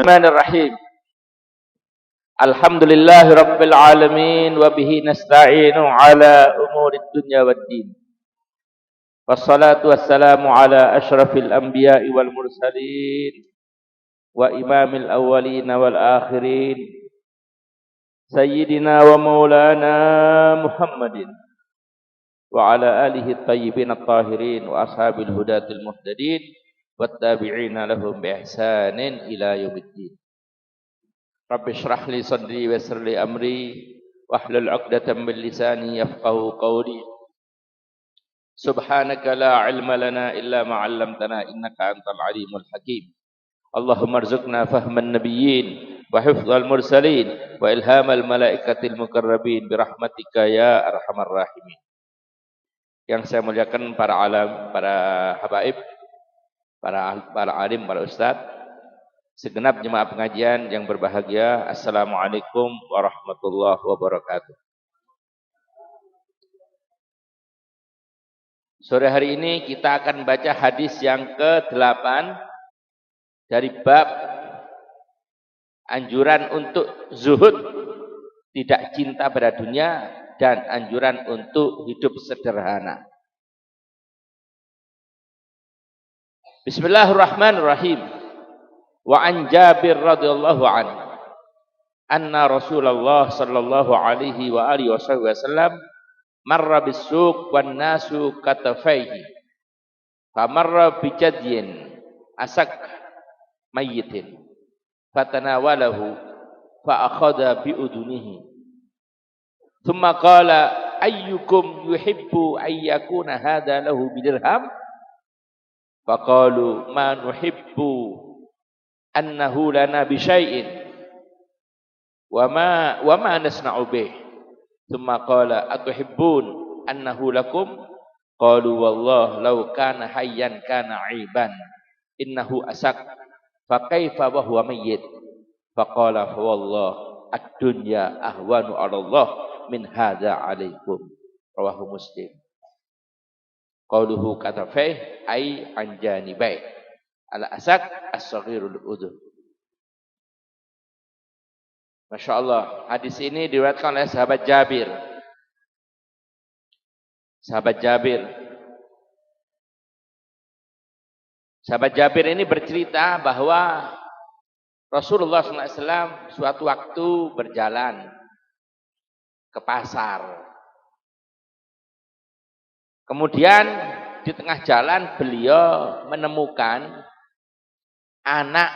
Bismillahirrahmanirrahim. Alhamdulillahi rabbil alamin wa bihi nasta'inu ala umurid dunya waddin. Wassalatu wassalamu ala asyrafil anbiya'i wal mursalin wa imamil awwalin wal akhirin sayyidina wa maulana Muhammadin wa ala alihi at-tayyibin at-tahirin wa ashabil hudatil muhtadin wattabi'ina lahum bi ihsanin ila yaumiddin. Rabbi shrah li sadri wa yassir li amri wahlul 'uqdatam min lisani yafqahu qawli. Subhanaka la 'ilma lana illa ma 'allamtana innaka antal 'alimul hakim. Allahumma arzuqna fahman nabiyyin wa hifdzal mursalin wa ilhamal malaikatil muqarrabin bi rahmatika ya arhamar rahimin. Yang saya muliakan para habaib, para alim, para ustaz, segenap jemaah pengajian yang berbahagia, assalamualaikum warahmatullahi wabarakatuh. Sore hari ini kita akan baca hadis yang ke-8 dari bab anjuran untuk zuhud, tidak cinta pada dunia, dan anjuran untuk hidup sederhana. Bismillahirrahmanirrahim. Wa an Jabir radhiyallahu anhu anna Rasulullah sallallahu alaihi wa alihi wasallam marra bis-suq wan nasu katafaihi famarra bi jadyin asak mayyitin fatanawalahu fa akhadha bi udunihi thumma qala ayyukum yuhibbu ay yakuna hadha lahu bidirham faqalu ma nuhibbu annahu lana bi syai'in wa ma nasna'u bih thumma qala atuhibbun annahu lakum qalu wallah law kana hayyan kana 'iban innahu asak fa kaifa wa huwa mayyit faqala fa wallah ad-dunya ahwanu 'ala Allah min hadza 'alaikum rawahu Muslim. Qauluhu katafai ay anjanibai al-asak as-saghirul udhun. Masya Allah, hadis ini diriwayatkan oleh sahabat Jabir. Sahabat Jabir ini bercerita bahwa Rasulullah SAW suatu waktu berjalan ke pasar. Kemudian di tengah jalan beliau menemukan anak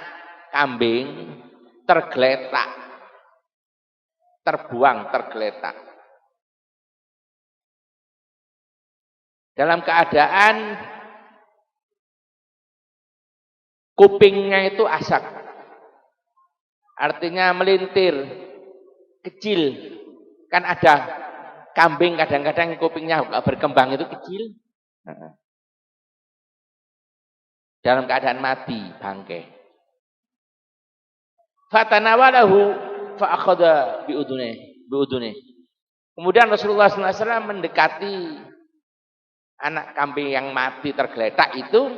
kambing tergeletak, terbuang tergeletak. Dalam keadaan kupingnya itu asak. Artinya melintir, kecil. Kan ada kambing kadang-kadang kupingnya berkembang itu kecil. Dalam keadaan mati, bangkai. Fatanawalahu fa akhadha bi udune. Kemudian Rasulullah SAW mendekati anak kambing yang mati tergeletak itu,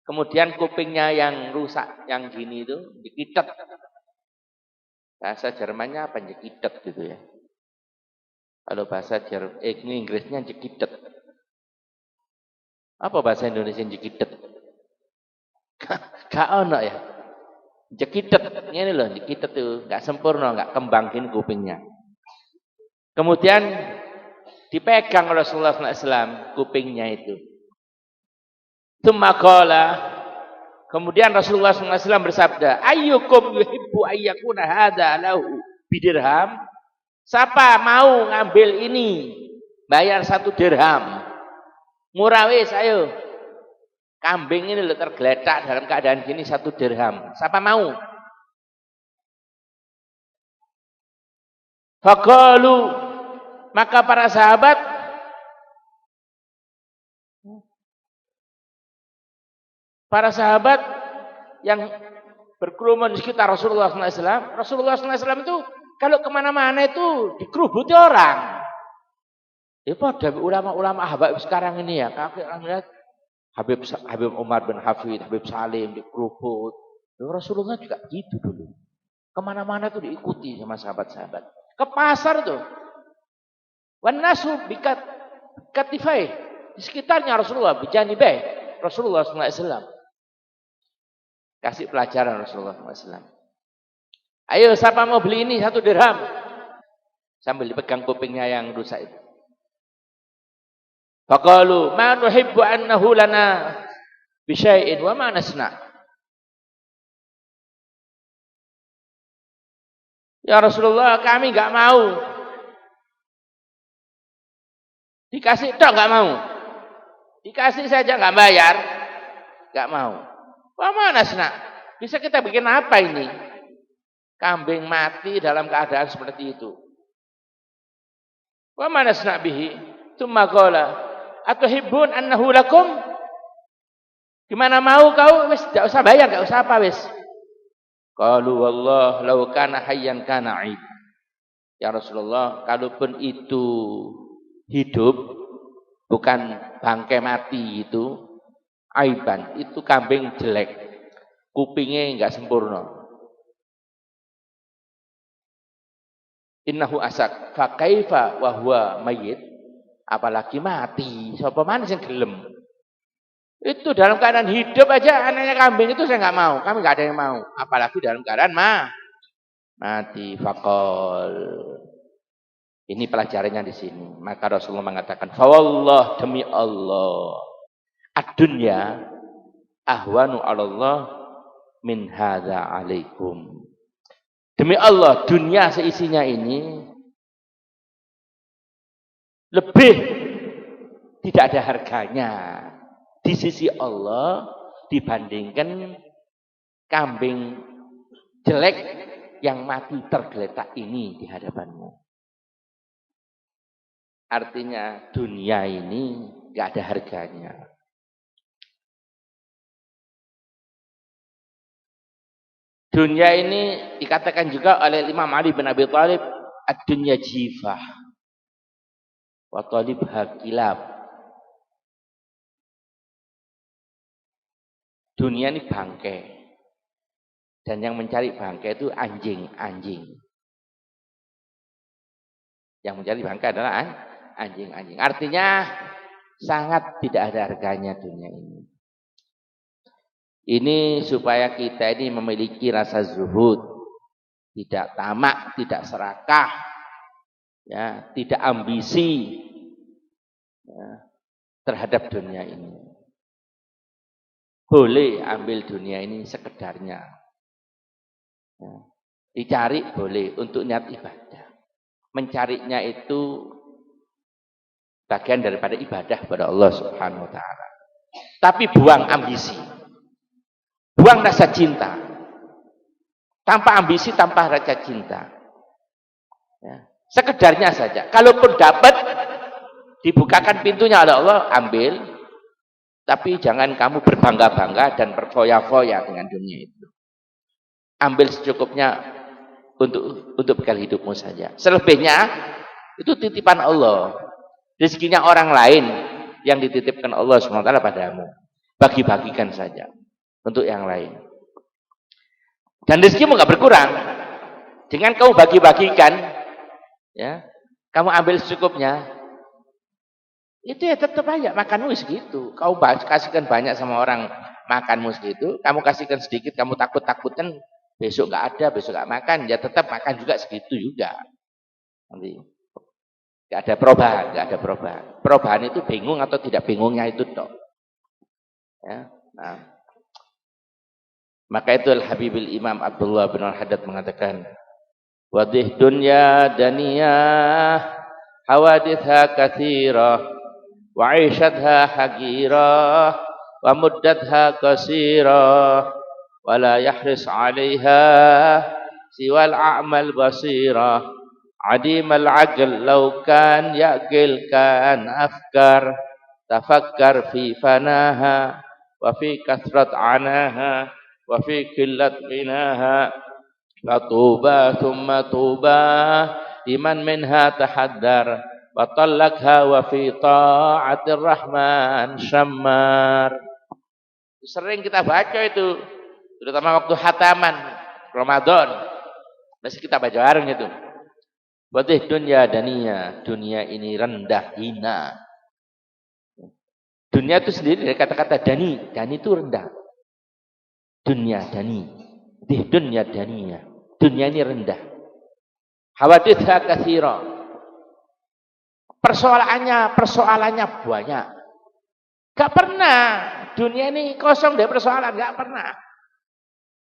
kemudian kupingnya yang rusak, yang gini itu dikitet. Bahasa Jermannya apa, jekitet gitu ya. Kalau bahasa Inggrisnya jekitet. Apa bahasa Indonesia jekitet? Gak ono ya. Jekitet, ini loh, jekitet tuh gak sempurna, gak kembangin kupingnya. Kemudian dipegang oleh Rasulullah SAW kupingnya itu. Kemudian Rasulullah SAW bersabda, ayyukum yuhibbu ayyakuna hadha lahu bidirham. Siapa mau ngambil ini, bayar 1 dirham. Murah wis, ayo. Kambing ini lo tergeletak dalam keadaan gini 1 dirham. Siapa mau? Faqalu, maka para sahabat yang berkerumun di sekitar Rasulullah SAW. Rasulullah SAW itu kalau kemana-mana itu dikerubuti orang. Ya pada ulama-ulama Habib sekarang ini ya. Kakek lihat Habib Umar bin Hafid, Habib Salim dikerubut. Rasulullah juga gitu dulu. Kemana-mana tuh diikuti sama sahabat-sahabat. Ke pasar tuh. Wan nasu bikat katifai. Di sekitarnya Rasulullah, bijanibai Rasulullah SAW. Kasih pelajaran Rasulullah SAW. Ayo siapa mau beli ini 1 dirham. Sambil dipegang kupingnya yang rusak itu. Faqalu ma nuhibbu annahu lana bisyai'in wa ma nasna. Ya Rasulullah, kami enggak mau. Dikasih tok enggak mau. Dikasih saja enggak bayar, enggak mau. Wa ma nasna. Bisa kita bikin apa ini? Kambing mati dalam keadaan seperti itu. Wa ma nasna bihi. Tsumma qala atuhibbun annahu lakum? Gimana mau kau? Wis enggak usah bayar, enggak usah apa wis. Qalu wallah law kana hayyan kana aib. Ya Rasulullah, kalaupun itu hidup bukan bangkai mati itu aiban, itu kambing jelek. Kupingnya enggak sempurna. Innahu asak fa kaifa wa huwa mayyit. Apalagi mati. Sapa maneh sing gelem? Itu dalam keadaan hidup aja anaknya kambing itu saya nggak mau. Kami nggak ada yang mau. Apalagi dalam keadaan mati. Faqol. Ini pelajarannya di sini. Maka Rasulullah mengatakan, "Fawallah demi Allah, ad-dunya ahwanu 'alallah min hadza 'alaikum." Demi Allah, dunia seisinya ini lebih tidak ada harganya di sisi Allah dibandingkan kambing jelek yang mati tergeletak ini di hadapanmu. Artinya dunia ini gak ada harganya. Dunia ini dikatakan juga oleh Imam Ali bin Abi Thalib, ad-dunya jifah wa talibha kilab. Dunia ini bangkai. Dan yang mencari bangkai itu anjing-anjing. Yang mencari bangkai adalah anjing-anjing. Artinya sangat tidak ada harganya dunia ini. Ini supaya kita ini memiliki rasa zuhud. Tidak tamak, tidak serakah. Ya, tidak ambisi ya, terhadap dunia ini. Boleh ambil dunia ini sekedarnya. Ya. Dicari boleh untuk niat ibadah. Mencarinya itu bagian daripada ibadah kepada Allah Subhanahu wa taala. Tapi buang ambisi. Buang rasa cinta. Tanpa ambisi, tanpa rasa cinta. Ya. Sekedarnya saja. Kalaupun dapat, dibukakan pintunya oleh Allah, ambil. Tapi jangan kamu berbangga-bangga dan berfoya-foya dengan dunia itu. Ambil secukupnya untuk bekal hidupmu saja. Selebihnya itu titipan Allah. Rezekinya orang lain yang dititipkan Allah SWT padamu. Bagi-bagikan saja untuk yang lain. Dan rezekimu nggak berkurang. Dengan kamu bagi-bagikan, ya, kamu ambil secukupnya, itu ya tetap aja makanmu segitu. Kau kasihkan banyak sama orang, makanmu segitu. Kamu kasihkan sedikit, kamu takut-takutan besok nggak ada, besok nggak makan, ya tetap makan juga segitu juga. Nanti nggak ada perubahan, nggak ada perubahan. Perubahan itu bingung atau tidak bingungnya itu toh. Ya, nah. Maka itu Al-Habibul Imam Abdullah bin Al-Haddad mengatakan, wadih dunya daniyah hawaditha kathirah wa aishadha hagirah wa muddatha qasirah wa la yahris 'alaiha siwal a'mal basirah adimal 'aql law kan ya'qil kan afkar tafakkar fi fanaha wa fi kathrat 'anaha wa fi qillat ghinaha fatuba thumma tuba liman minha tahaddar wa talakha wa fi ta'atir rahman syammar. Sering kita baca itu Terutama waktu khataman Ramadan. Masih kita baca bareng itu. Watih dunya daniyah. Dunia ini rendah, hina. Dunia itu sendiri dari kata-kata dani. Dani itu rendah. Dunia dani. Watih dunya daniyah. Dunia ini rendah. Hawadithha katsira. Persoalannya banyak. Gak pernah. Dunia ini kosong dari persoalan. Gak pernah.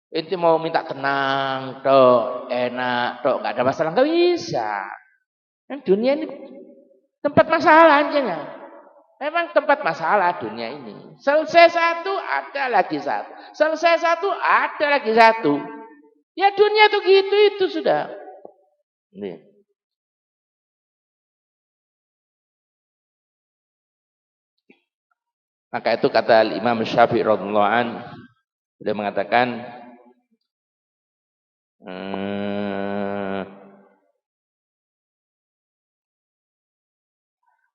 Inti mau minta tenang, tok, enak, tok, gak ada masalah. Gak bisa. Dunia ini tempat masalah aja. Memang tempat masalah dunia ini. Selesai satu, ada lagi satu. Selesai satu, ada lagi satu. Ya dunia itu gitu, itu sudah. Nih. Maka itu kata Imam Syafi'i radhiyallahu anhu, dia mengatakan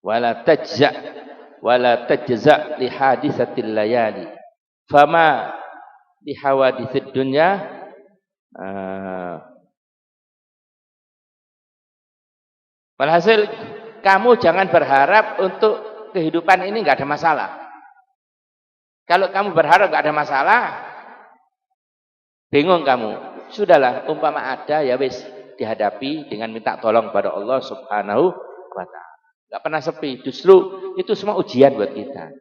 wala tajza li hadisatil layali fama li hawaditsid dunya walhasil kamu jangan berharap untuk kehidupan ini enggak ada masalah. Kalau kamu berharap enggak ada masalah, bingung kamu. Sudahlah, umpama ada ya wis dihadapi dengan minta tolong pada Allah Subhanahu wa taala. Enggak pernah sepi, justru itu semua ujian buat kita.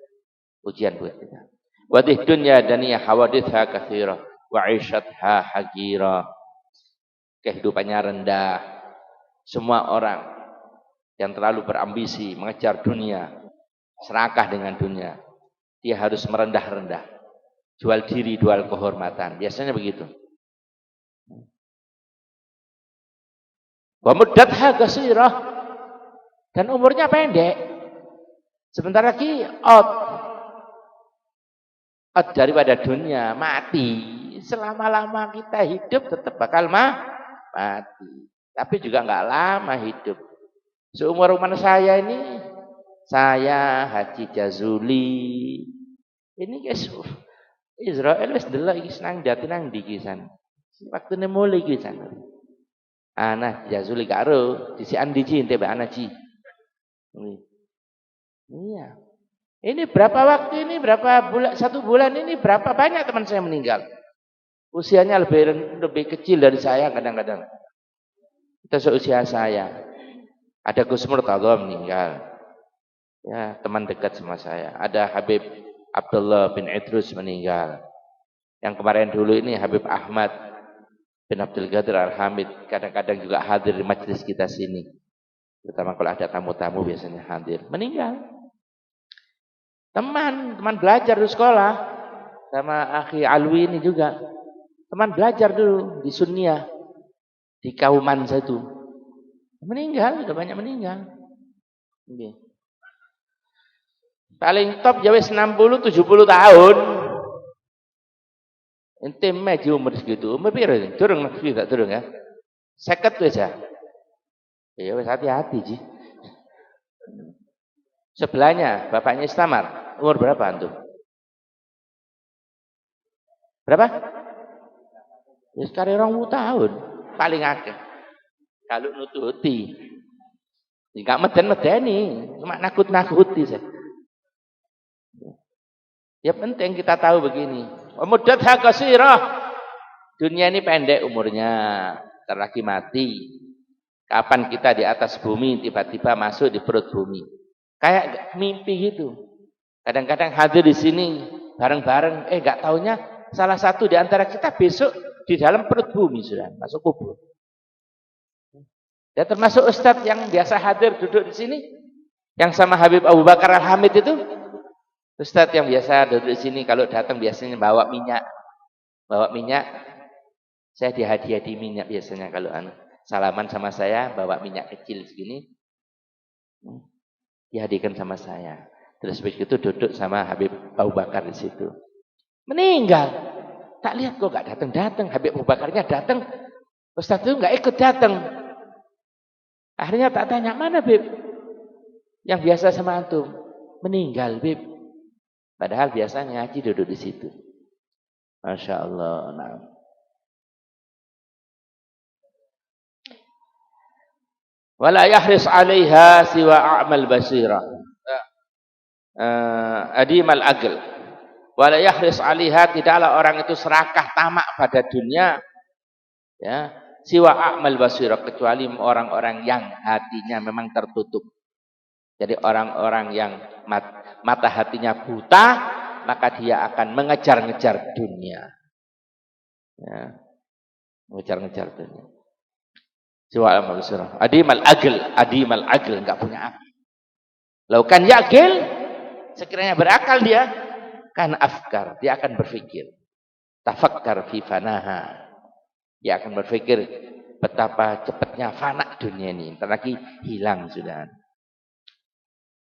Ujian buat kita. Wadih dunya daniyah hawadithha katsira wa 'ishatha hagira. Kehidupannya rendah. Semua orang yang terlalu berambisi mengejar dunia, serakah dengan dunia, dia harus merendah-rendah. Jual diri, jual kehormatan. Biasanya begitu. Wa muddatha qasirah, dan umurnya pendek. Sebentar lagi out daripada dunia, mati. Selama-lama kita hidup tetap bakal mati. Tapi juga enggak lama hidup. Seumur-umur saya ini, saya Haji Jazuli. Ini guys, Israel wis delok iki nang dadi nang ndi iki san. Waktune mulai iki san. Anak Jazuli karo disi andiji ente Mbak Anaji. Iya. Ini berapa waktu ini, berapa bulan, 1 bulan ini berapa banyak teman saya meninggal. Usianya lebih kecil dari saya kadang-kadang. Itu seusia saya. Ada Gus Murtadha meninggal. Ya, teman dekat sama saya. Ada Habib Abdullah bin Idrus meninggal. Yang kemarin dulu ini Habib Ahmad bin Abdul Qadir Al-Hamid. Kadang-kadang juga hadir di majelis kita sini. Terutama kalau ada tamu-tamu biasanya hadir. Meninggal. Teman belajar di sekolah. Sama Akhi Alwi ini juga. Teman belajar dulu di Sunniyah. Di Kauman satu. Meninggal, sudah banyak meninggal. Okay. Paling top ya wis 60-70 tahun. Ente meji umur segitu. Umur piro? Durung tak durung ya. 50 wis ya. Ya wis hati-hati Ji. Sebelahnya bapaknya Istamar, umur berapa antum? Berapa? Ya sekarang 20 tahun paling akeh. Kalau nututi. Enggak meden-medeni, cuma nakut-nakuti saja. Ya penting kita tahu begini. Muddatha qasirah. Dunia ini pendek umurnya, ntar lagi mati. Kapan kita di atas bumi tiba-tiba masuk di perut bumi. Kayak mimpi gitu. Kadang-kadang hadir di sini bareng-bareng, enggak taunya salah satu di antara kita besok di dalam perut bumi sudah masuk kubur. Dan termasuk ustadz yang biasa hadir duduk di sini, yang sama Habib Abu Bakar Al-Hamid itu, ustadz yang biasa duduk di sini kalau datang biasanya bawa minyak, saya dihadiahi minyak biasanya kalau salaman sama saya bawa minyak kecil segini, dihadiahkan sama saya. Terus begitu duduk sama Habib Abu Bakar di situ, meninggal. Tak lihat kok gak datang. Habib Abu Bakarnya datang, ustadz itu gak ikut datang. Akhirnya tak tanya, mana Bib? Yang biasa sama antum. Meninggal Bib. Padahal biasanya ngaji duduk di situ. Masya Allah. Nah. Wala yahris 'alaiha siwa a'mal basira. Adimal agl. Wala yahris 'alaiha, tidaklah orang itu serakah tamak pada dunia, ya, siwa a'mal basira, kecuali orang-orang yang hatinya memang tertutup. Jadi orang-orang yang mata hatinya buta, maka dia akan mengejar-ngejar dunia. Ya, mengejar-ngejar dunia. Siwa a'mal basira. Adimal agl, enggak punya akal. Laukan yakil, sekiranya berakal dia, kan afkar, dia akan berpikir. Tafakkar fi fanaha. Dia akan berpikir betapa cepatnya fana dunia ini. Entar lagi hilang sudah.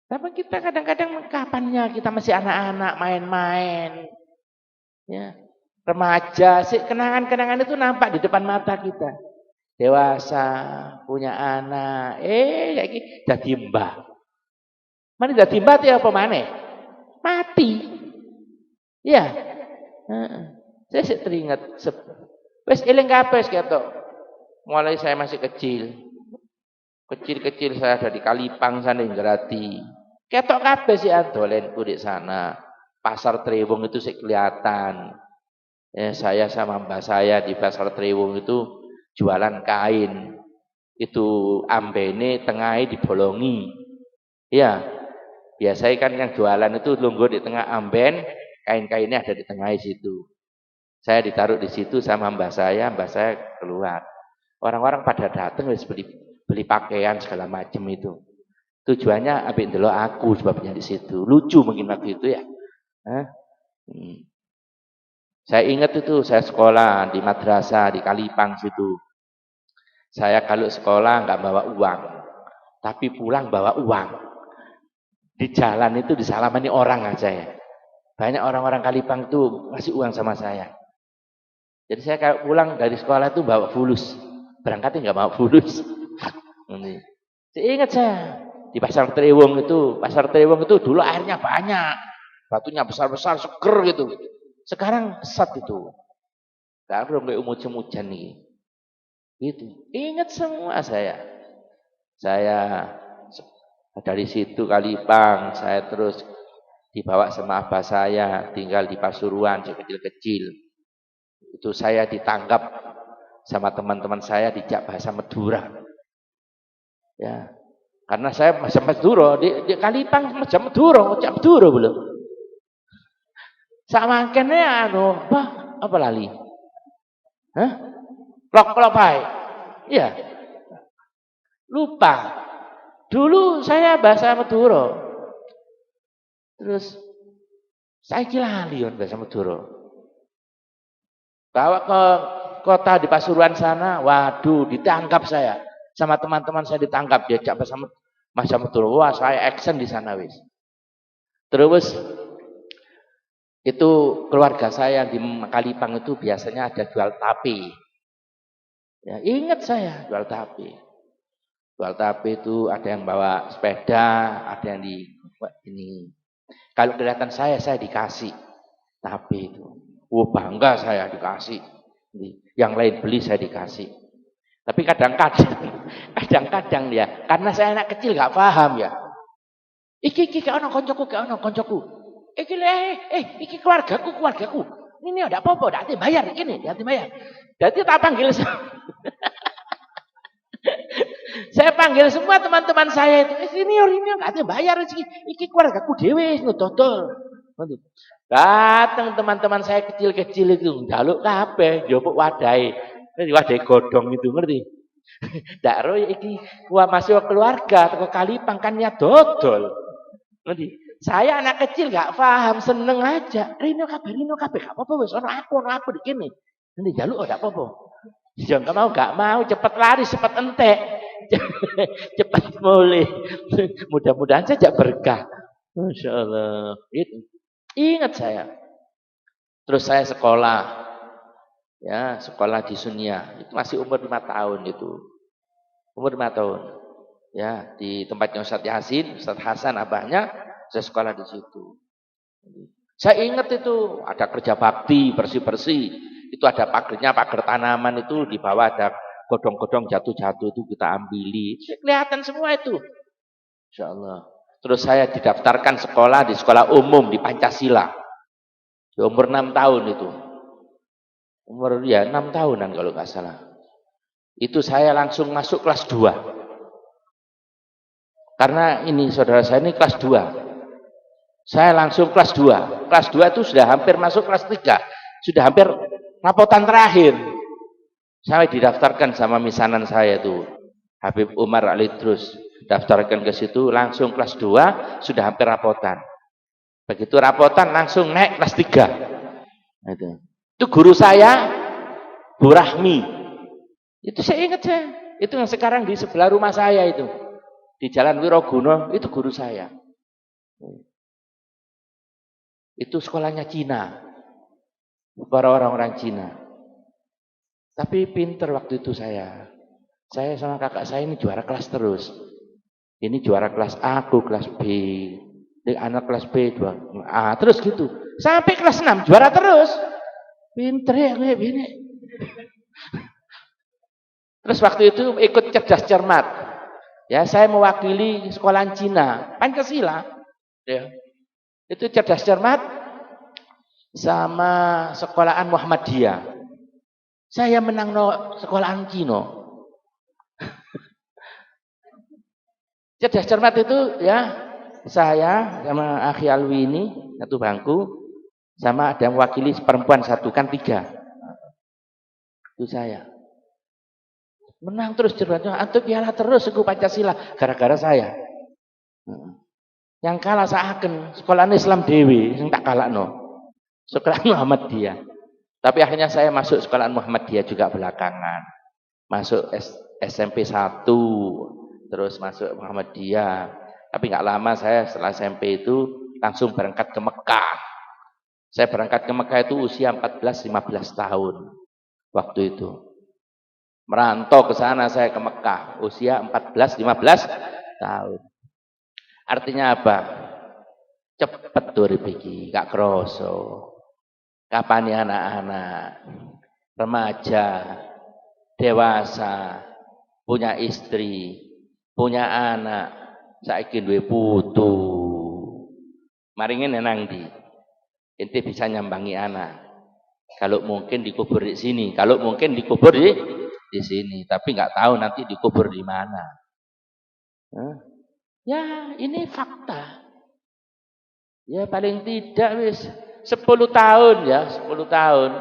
Tapi kita kadang-kadang kapannya kita masih anak-anak main-main. Ya, remaja, sih kenangan-kenangan itu nampak di depan mata kita. Dewasa, punya anak, lagi dadi mbah. Mana dadi mbah itu apa mana? Mati. Ya. Saya sih teringat. Wes eling kabeh ketok. Mulai saya masih kecil. Kecil-kecil saya ada di Kalipang sana yang Grati. Ketok kabeh sih dolenku di sana. Pasar Trewung itu sih kelihatan. Ya, saya sama mbak saya di Pasar Trewung itu jualan kain. Itu ambene tengahnya dibolongi. Ya, biasanya kan yang jualan itu lungguh di tengah amben, kain-kainnya ada di tengah situ. Saya ditaruh di situ sama mbak saya keluar. Orang-orang pada datang beli pakaian segala macam itu. Tujuannya ambil dulu aku sebabnya di situ. Lucu mungkin waktu itu ya. Saya ingat itu saya sekolah di madrasah di Kalipang situ. Saya kalau sekolah nggak bawa uang, tapi pulang bawa uang. Di jalan itu disalamani orang aja ya. Banyak orang-orang Kalipang itu ngasih uang sama saya. Jadi saya kalau pulang dari sekolah itu bawa fulus. Berangkatnya nggak bawa fulus. Ingat saya di Pasar Trewung itu dulu airnya banyak, batunya besar-besar, seger gitu. Sekarang sat itu. Sekarang kayak hujan nih. Gitu. Ingat semua saya. Saya dari situ Kalipang, saya terus dibawa sama abah saya tinggal di Pasuruan kecil-kecil. Itu saya ditangkap sama teman-teman saya dijak bahasa Madura. Ya. Karena saya bahasa Madura di Kalipang bahasa Madura, ucap Madura belum. Sama kene apa lali? Hah? Klop-klopai. Iya. Lupa. Dulu saya bahasa Madura. Terus saya lali bahasa Madura. Bawa ke kota di Pasuruan sana, waduh, ditangkap saya. Sama teman-teman saya ditangkap, diajak bahasa Madura. Wah, saya action di sana wis. Terus itu keluarga saya di Kalipang itu biasanya ada jual tape. Ya, ingat saya jual tape. Jual tape itu ada yang bawa sepeda, ada yang di ini. Kalau kelihatan saya dikasih tape itu. Oh, bangga saya dikasih. Yang lain beli saya dikasih. Tapi kadang-kadang ya, karena saya anak kecil gak paham ya. Iki ono koncoku. Iki keluargaku. Ini ada apa-apa, ndak dibayar ini, ndak dibayar. Jadi tak panggil saya panggil semua teman-teman saya itu, senior ini nggak dibayar iki keluargaku dhewe dodol. Datang teman-teman saya kecil-kecil itu, njaluk kabeh, njupuk wadai godhong itu, ngerti? Ndak ro iki masih keluarga teko Kalipang kan niat dodol. Ngerti? Saya anak kecil gak paham, seneng aja. Rino kabeh gak apa-apa wis ono aku di kene. Nanti jaluk gak apa-apa. Jangan gak mau cepet lari, cepet entek. Cepat mulai. Mudah-mudahan saja berkah. Masya Allah. Itu. Ingat saya. Terus saya sekolah. Ya, sekolah di Sunia. Itu masih umur 5 tahun itu. Umur 5 tahun. Ya, di tempatnya Ustaz Yasin, Ustaz Hasan abahnya, saya sekolah di situ. Saya ingat itu ada kerja bakti, bersih-bersih. Itu ada pagernya, pager tanaman itu di bawah ada godong-godong jatuh-jatuh itu kita ambili. Kelihatan semua itu. Insya Allah. Terus saya didaftarkan sekolah di sekolah umum di Pancasila. Di umur 6 tahun itu. Umur ya 6 tahunan kalau nggak salah. Itu saya langsung masuk kelas 2. Karena ini saudara saya ini kelas 2. Saya langsung kelas 2. Kelas 2 itu sudah hampir masuk kelas 3. Sudah hampir rapotan terakhir. Saya didaftarkan sama misanan saya itu. Habib Umar Ali Idrus. Daftarkan ke situ langsung kelas 2. Sudah hampir rapotan. Begitu rapotan langsung naik kelas 3. Itu guru saya, Bu Rahmi. Itu saya ingat saya. Itu yang sekarang di sebelah rumah saya itu. Di Jalan Wiroguno, itu guru saya. Itu sekolahnya Cina. Para orang-orang Cina. Tapi pinter waktu itu saya. Saya sama kakak saya ini juara kelas terus. Ini juara kelas A, aku kelas B. Ini anak kelas B, A. Terus gitu. Sampai kelas 6 juara terus. Pinter ya gue ini. Terus waktu itu ikut cerdas cermat. Ya, saya mewakili sekolahan Cina, Pancasila. Ya. Itu cerdas cermat sama sekolahan Muhammadiyah. Saya menang sekolahan Cina. Cerdas cermat itu ya saya sama Akhi Alwi ini satu bangku sama ada yang mewakili perempuan satu kan 3. Itu saya. Menang terus cermatnya, antum piala terus aku Pancasila gara-gara saya. Yang kalah seakan sekolah Islam dewi, yang tak kalah no. Sekolah Muhammadiyah. Tapi akhirnya saya masuk sekolah Muhammadiyah juga belakangan. Masuk SMP 1, terus masuk Muhammadiyah. Tapi nggak lama saya setelah SMP itu langsung berangkat ke Mekah. Saya berangkat ke Mekah itu usia 14-15 tahun. Waktu itu. Merantau ke sana saya ke Mekah. Usia 14-15 tahun. Artinya apa? Cepet tuh iki, gak kroso. Kapan ya anak-anak, remaja, dewasa, punya istri, punya anak, saiki duwe putu. Maringin nang ndi? Ente bisa nyambangi anak. Kalau mungkin dikubur di sini, kalau mungkin dikubur di sini, tapi nggak tahu nanti dikubur di mana. Ya, ini fakta. Ya paling tidak wis 10 tahun ya, 10 tahun.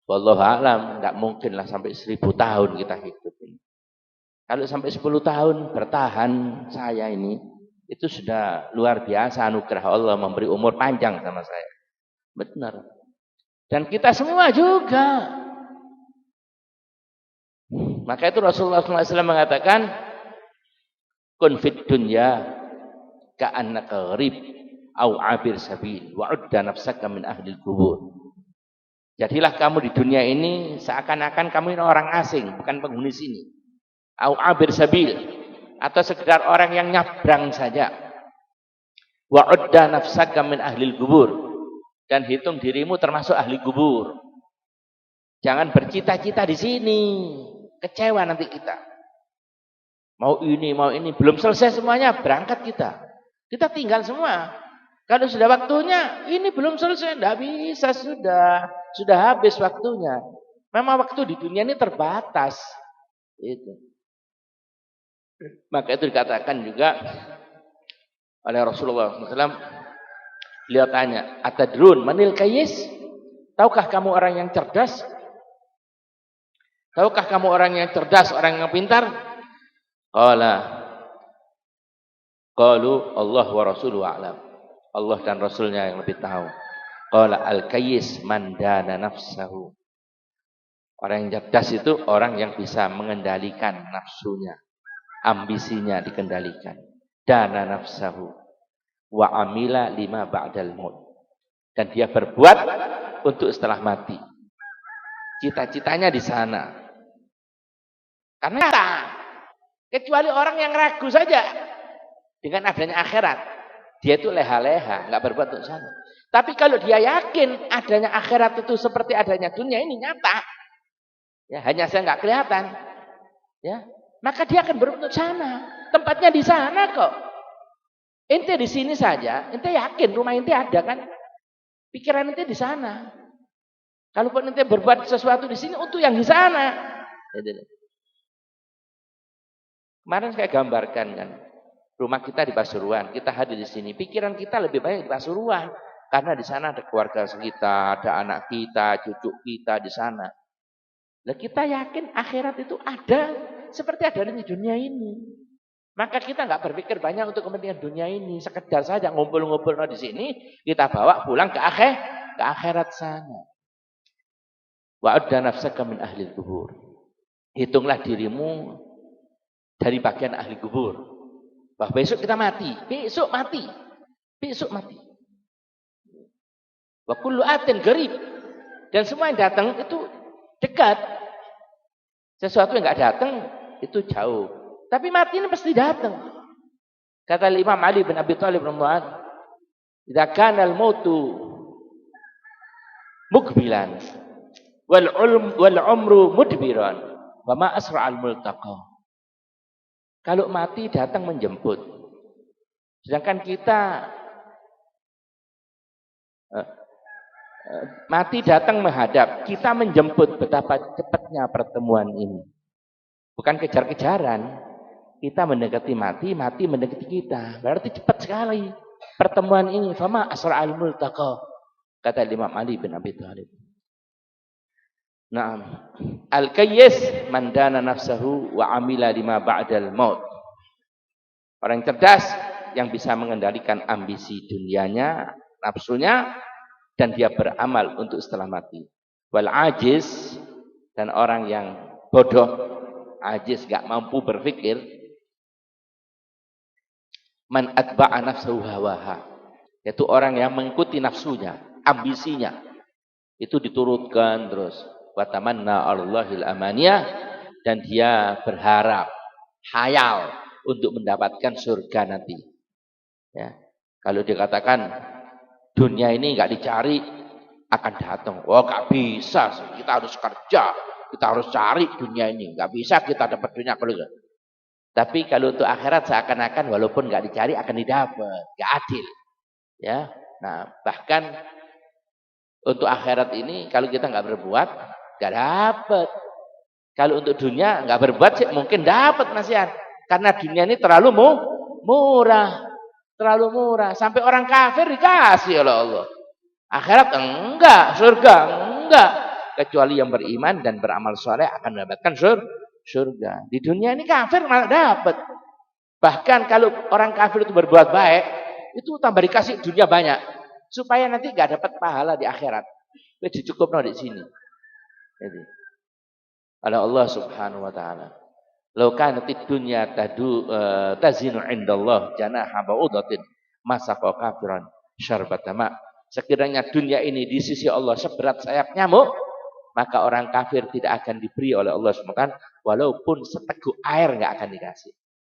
Wallahu a'lam, enggak mungkin lah sampai 1000 tahun kita hidup ini. Kalau sampai 10 tahun bertahan saya ini, itu sudah luar biasa anugerah Allah memberi umur panjang sama saya. Benar. Dan kita semua juga. Maka itu Rasulullah SAW mengatakan, kun fid dunya ka'annaka gharib au abir sabil wa'udda nafsaka min ahli kubur. Jadilah kamu di dunia ini seakan-akan kamu ini orang asing, bukan penghuni sini. Au abir sabil, atau sekedar orang yang nyabrang saja. Wa'udda nafsaka min ahli kubur, dan hitung dirimu termasuk ahli kubur. Jangan bercita-cita di sini, kecewa nanti kita. Mau ini, belum selesai semuanya, berangkat kita. Kita tinggal semua. Kalau sudah waktunya, ini belum selesai, tidak bisa, sudah habis waktunya. Memang waktu di dunia ini terbatas. Itu. Maka itu dikatakan juga oleh Rasulullah SAW. Beliau tanya, atadrun manil kayis? Tahukah kamu orang yang cerdas? Tahukah kamu orang yang cerdas, orang yang pintar? Qalu Allah wa rasuluhu a'lam. Allah dan Rasulnya yang lebih tahu. Qala al-kayyis man dana nafsahu. Orang yang cerdas itu orang yang bisa mengendalikan nafsunya. Ambisinya dikendalikan. Dana nafsahu. Wa amila lima ba'dal maut. Dan dia berbuat untuk setelah mati. Cita-citanya di sana. Karena kecuali orang yang ragu saja dengan adanya akhirat, dia itu leha-leha, nggak berbuat untuk sana. Tapi kalau dia yakin adanya akhirat itu seperti adanya dunia ini nyata, ya hanya saya nggak kelihatan, ya maka dia akan beruntung sana. Tempatnya di sana kok. Ente di sini saja, ente yakin rumah ente ada kan? Pikiran ente di sana. Kalaupun ente berbuat sesuatu di sini untuk yang di sana. Kemarin saya gambarkan kan, rumah kita di Pasuruan, kita hadir di sini, pikiran kita lebih banyak di Pasuruan. Karena di sana ada keluarga kita, ada anak kita, cucu kita di sana. Nah, kita yakin akhirat itu ada seperti ada di dunia ini. Maka kita nggak berpikir banyak untuk kepentingan dunia ini, sekedar saja ngumpul-ngumpul di sini, kita bawa pulang ke akhirat sana. Wa'adda nafsaka min ahli kubur. Hitunglah dirimu dari bagian ahli kubur. Bahwa besok kita mati, besok mati, besok mati. Wa kullu atin garib. Dan semua yang datang itu dekat. Sesuatu yang enggak datang itu jauh. Tapi mati ini pasti datang. Kata Imam Ali bin Abi Thalib radhiyallahu anhu, "Idza kana al-mautu mukbilan wal umru mudbiran, wa ma asra al-multaqa." Kalau mati datang menjemput. Sedangkan kita mati datang menghadap, kita menjemput. Betapa cepatnya pertemuan ini. Bukan kejar-kejaran. Kita mendekati mati, mati mendekati kita. Berarti cepat sekali pertemuan ini. Fama asra'al multaqa, kata Imam Ali bin Abi Thalib. Naam. Al-kayyis man dana nafsahu wa amila lima ba'dal maut. Orang cerdas yang bisa mengendalikan ambisi dunianya, nafsunya, dan dia beramal untuk setelah mati. Wal ajiz, dan orang yang bodoh, ajiz, gak mampu berpikir, man atba'a nafsahu hawaha, yaitu orang yang mengikuti nafsunya, ambisinya, itu diturutkan terus. Wa tamanna 'alallahil amaniyah, dan dia berharap, hayal untuk mendapatkan surga nanti. Ya. Kalau dikatakan dunia ini nggak dicari akan datang. Oh, nggak bisa. Kita harus kerja. Kita harus cari dunia ini. Nggak bisa kita dapat dunia kalau enggak. Tapi kalau untuk akhirat seakan-akan walaupun nggak dicari akan didapat. Nggak adil. Ya. Nah, bahkan untuk akhirat ini kalau kita nggak berbuat nggak dapat. Kalau untuk dunia nggak berbuat sih mungkin dapat masihan. Karena dunia ini terlalu murah. Terlalu murah. Sampai orang kafir dikasih oleh Allah. Akhirat enggak. Surga enggak. Kecuali yang beriman dan beramal soleh akan mendapatkan surga. Di dunia ini kafir malah dapat. Bahkan kalau orang kafir itu berbuat baik, itu tambah dikasih dunia banyak. Supaya nanti enggak dapat pahala di akhirat. Itu cukup di sini. Jadi, oleh Allah subhanahu wa ta'ala. Lau kanatid dunya tazinu indallah janaha ba'udatin masaqa kafiran syarbata ma. Sekiranya dunia ini di sisi Allah seberat sayap nyamuk, maka orang kafir tidak akan diberi oleh Allah SWT walaupun seteguk air enggak akan dikasih.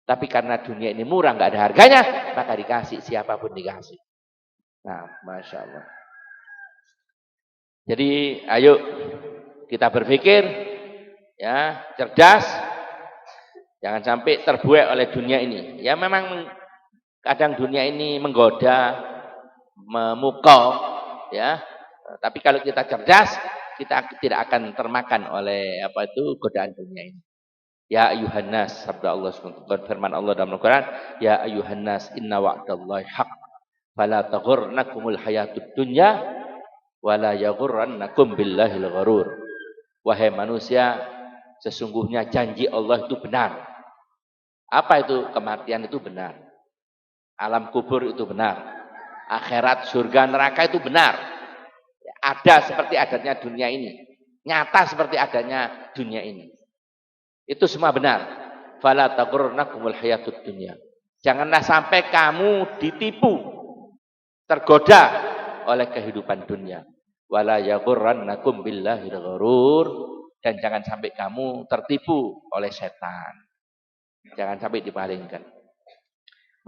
Tapi karena dunia ini murah, enggak ada harganya, maka dikasih siapapun dikasih. Nah, Masya Allah. Jadi ayo kita berpikir ya, cerdas. Jangan sampai terbuai oleh dunia ini. Ya memang kadang dunia ini menggoda, memukau, ya. Tapi kalau kita cerdas, kita tidak akan termakan oleh godaan dunia ini. Ya ayuhan nas, sabda Allah SWT, firman Allah dalam Al-Quran, ya ayuhan nas, inna wa'dallahi haq, fala taghurnakumul hayatud dunya, wala yaghurrannakum billahil gharur. Wahai manusia, sesungguhnya janji Allah itu benar. Apa itu? Kematian itu benar. Alam kubur itu benar. Akhirat, surga, neraka itu benar. Ada seperti adanya dunia ini. Nyata seperti adanya dunia ini. Itu semua benar. Fala taghurnakumul hayatud dunya. Janganlah sampai kamu ditipu, tergoda oleh kehidupan dunia. Wala yaghurrannakum billahil gharur. Dan jangan sampai kamu tertipu oleh setan. Jangan sampai dipalingkan.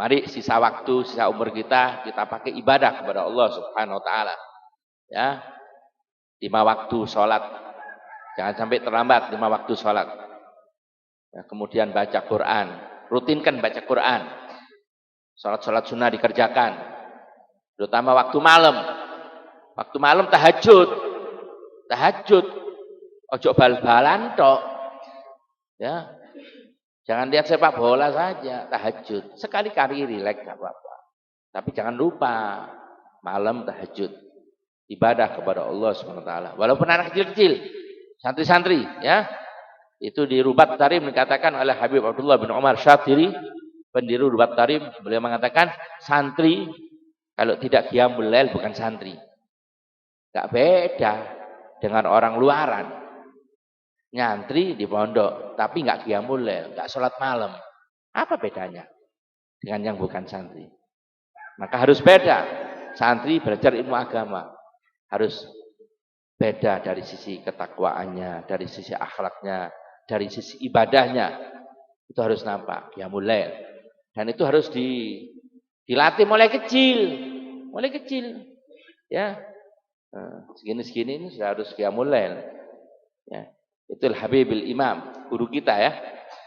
Mari sisa waktu, sisa umur kita pakai ibadah kepada Allah Subhanahu wa taala. Ya. 5 waktu sholat. Jangan sampai terlambat 5 waktu sholat. Ya, kemudian baca Quran. Rutinkan baca Quran. Sholat-sholat sunnah dikerjakan. Terutama waktu malam. Waktu malam tahajud. Tahajud. Ojo bal-balan tok. Ya. Jangan lihat sepak bola saja, tahajud. Sekali-kali rileks enggak apa-apa. Tapi jangan lupa malam tahajud. Ibadah kepada Allah SWT. Walaupun anak kecil-kecil, santri-santri, ya. Itu di Rubat Tarim dikatakan oleh Habib Abdullah bin Umar Syatiri, pendiri Rubat Tarim, beliau mengatakan santri kalau tidak qiyamul lail bukan santri. Enggak beda dengan orang luaran. Nyantri di pondok, tapi enggak qiyamul lail, enggak sholat malam. Apa bedanya dengan yang bukan santri? Maka harus beda. Santri belajar ilmu agama. Harus beda dari sisi ketakwaannya, dari sisi akhlaknya, dari sisi ibadahnya. Itu harus nampak, qiyamul lail. Dan itu harus dilatih mulai kecil. Mulai kecil. Ya. Segini-segini ini sudah harus qiyamul lail. Ya. Itu Al-Habibul Imam, guru kita ya.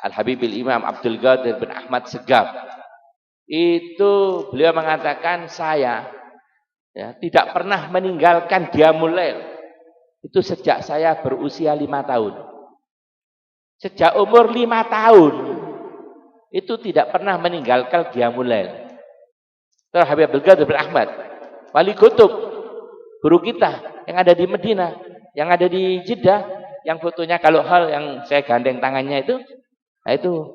Al-Habibul Imam Abdul Qadir bin Ahmad Segaf. Itu beliau mengatakan saya ya, tidak pernah meninggalkan qiyamul lail. Itu sejak saya berusia 5 tahun. Sejak umur 5 tahun. Itu tidak pernah meninggalkan qiyamul lail. Terus Habib Abdul Qadir bin Ahmad, wali kutub, guru kita yang ada di Medina, yang ada di Jeddah, yang fotonya kalau hal yang saya gandeng tangannya itu, nah itu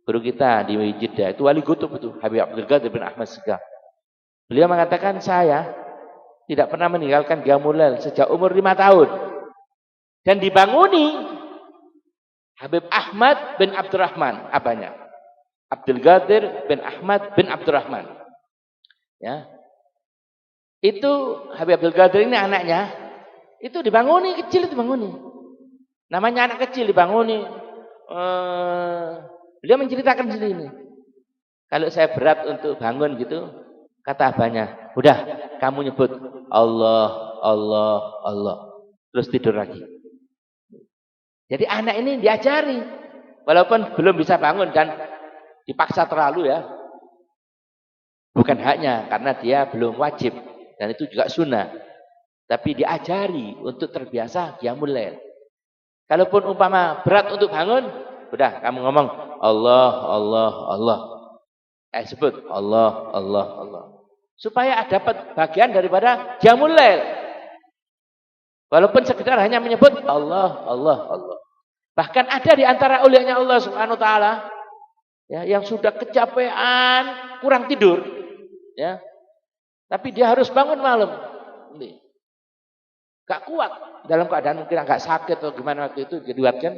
guru kita di Jeddah, itu wali kutub itu, Habib Abdul Qadir bin Ahmad Segaf. Beliau mengatakan saya tidak pernah meninggalkan qiyamul lail sejak umur 5 tahun. Dan dibanguni Habib Ahmad bin Abdurrahman, apanya? Abdul Qadir bin Ahmad bin Abdurrahman. Ya. Itu Habib Abdul Qadir ini anaknya, itu dibanguni kecil, itu dibanguni. Namanya anak kecil dibanguni. Beliau menceritakan di sini. Kalau saya berat untuk bangun gitu, kata abahnya, udah kamu nyebut Allah, Allah, Allah. Terus tidur lagi. Jadi anak ini diajari. Walaupun belum bisa bangun dan dipaksa terlalu ya. Bukan haknya, karena dia belum wajib. Dan itu juga sunnah. Tapi diajari untuk terbiasa qiyamul lail. Kalaupun umpama berat untuk bangun, udah kamu ngomong Allah, Allah, Allah. Sebut Allah, Allah, Allah. Supaya dapat bagian daripada qiyamul lail. Walaupun sekedar hanya menyebut Allah, Allah, Allah. Bahkan ada di antara ulianya Allah Subhanahu wa taala ya, yang sudah kecapean, kurang tidur, ya. Tapi dia harus bangun malam. Gak kuat dalam keadaan mungkin agak sakit atau gimana waktu itu diriwayatkan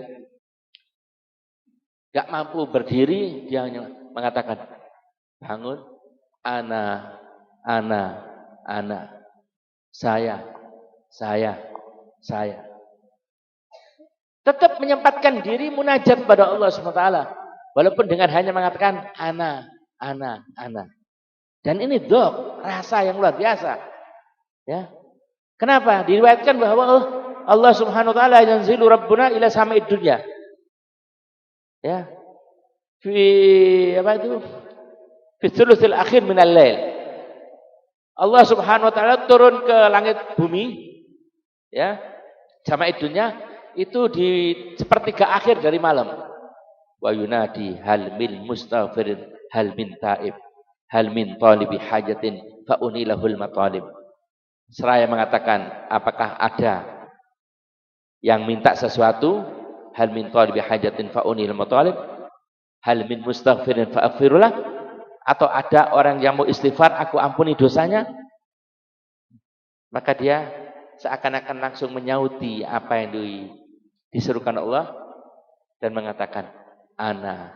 gak mampu berdiri, dia hanya mengatakan bangun, ana, saya. Tetap menyempatkan diri munajat pada Allah SWT. Walaupun dengan hanya mengatakan ana. Dan ini rasa yang luar biasa. Ya. Kenapa? Diriwayatkan bahwa Allah Subhanahu wa taala yanzilu rabbuna ila sama'id dunya. Ya. Fi thuluthil akhir minal lail. Allah Subhanahu wa taala turun ke langit bumi ya. Sama'id dunya itu di sepertiga akhir dari malam. Wa yunadi hal min mustaghfirin hal min taib hal min talibi hajatin fa unilahul matalib. Seraya mengatakan, apakah ada yang minta sesuatu? Hal min talibi hajatin fa'unil matalib? Hal min mustaghfirin fa'aghfirullah? Atau ada orang yang mau istighfar, aku ampuni dosanya? Maka dia seakan-akan langsung menyauti apa yang disuruhkan Allah dan mengatakan, ana.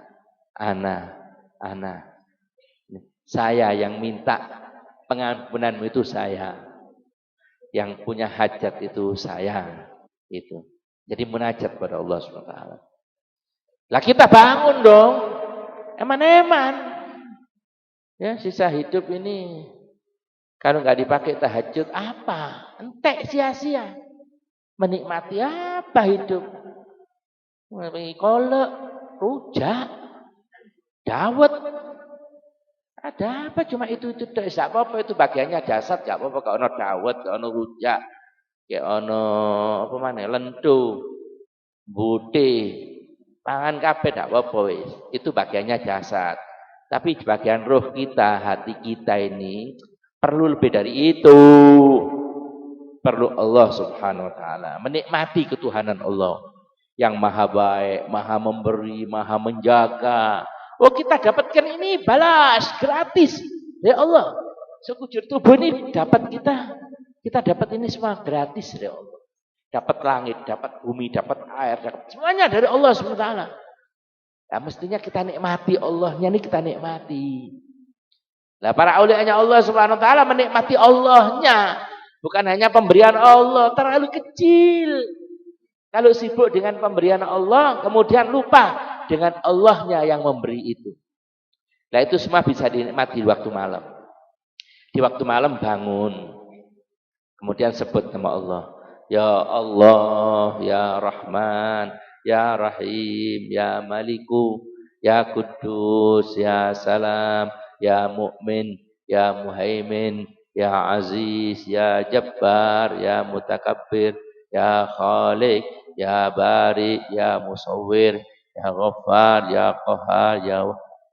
Saya yang minta pengampunanmu itu saya. Yang punya hajat itu saya. Itu. Jadi munajat pada Allah SWT. Lah kita bangun dong. Eman-eman. Ya, sisa hidup ini kalau nggak dipakai tahajud apa? Entek sia-sia. Menikmati apa hidup? Kolek, rujak, dawet. Ada apa cuma itu tidak apa-apa itu bagiannya jasad, enggak apa-apa kalau ono dawet, kalau ono rujak, kayak ono apa mana lendu, bude, pangan kabeh enggak apa-apa wis. Itu bagiannya jasad. Tapi bagian roh kita, hati kita ini perlu lebih dari itu. Perlu Allah Subhanahu wa taala, menikmati ketuhanan Allah yang maha baik, maha memberi, maha menjaga. Oh, kita dapatkan ini balas gratis ya Allah. Sekujur tubuh ini dapat kita dapat ini semua gratis ya Allah. Dapat langit, dapat bumi, dapat air, dapat semuanya dari Allah Subhanahu wa taala. Ya, mestinya kita nikmati Allahnya ini kita nikmati. Lah para aulianya Allah Subhanahu wa taala menikmati Allahnya. Bukan hanya pemberian Allah, terlalu kecil. Kalau sibuk dengan pemberian Allah, kemudian lupa dengan Allahnya yang memberi itu. Nah itu semua bisa dinikmati di waktu malam. Di waktu malam bangun. Kemudian sebut nama Allah. Ya Allah, Ya Rahman, Ya Rahim, Ya Maliku, Ya Kudus, Ya Salam, Ya Mu'min, Ya Muhaimin, Ya Aziz, Ya Jabbar, Ya Mutakabbir, Ya Khalik, Ya Bari, Ya Musawwir, Ya Ghaffar, Ya Qahar, Ya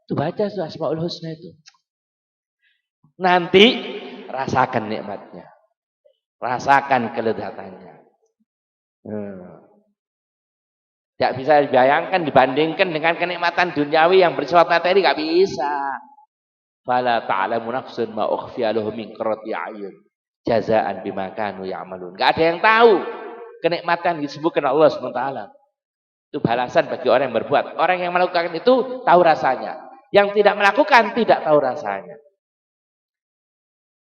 itu baca Asmaul Husna itu. Nanti rasakan nikmatnya. Rasakan kelezatannya. Tidak bisa dibayangkan, dibandingkan dengan kenikmatan duniawi yang bersifat materi, tidak bisa. Fala ta'lamu nafsun ma ukhfiya lahum min qurrati a'yun jazaan bima kanu ya'malun. Enggak ada yang tahu kenikmatan disebutkan Allah SWT. Itu balasan bagi orang yang berbuat. Orang yang melakukan itu tahu rasanya. Yang tidak melakukan tidak tahu rasanya.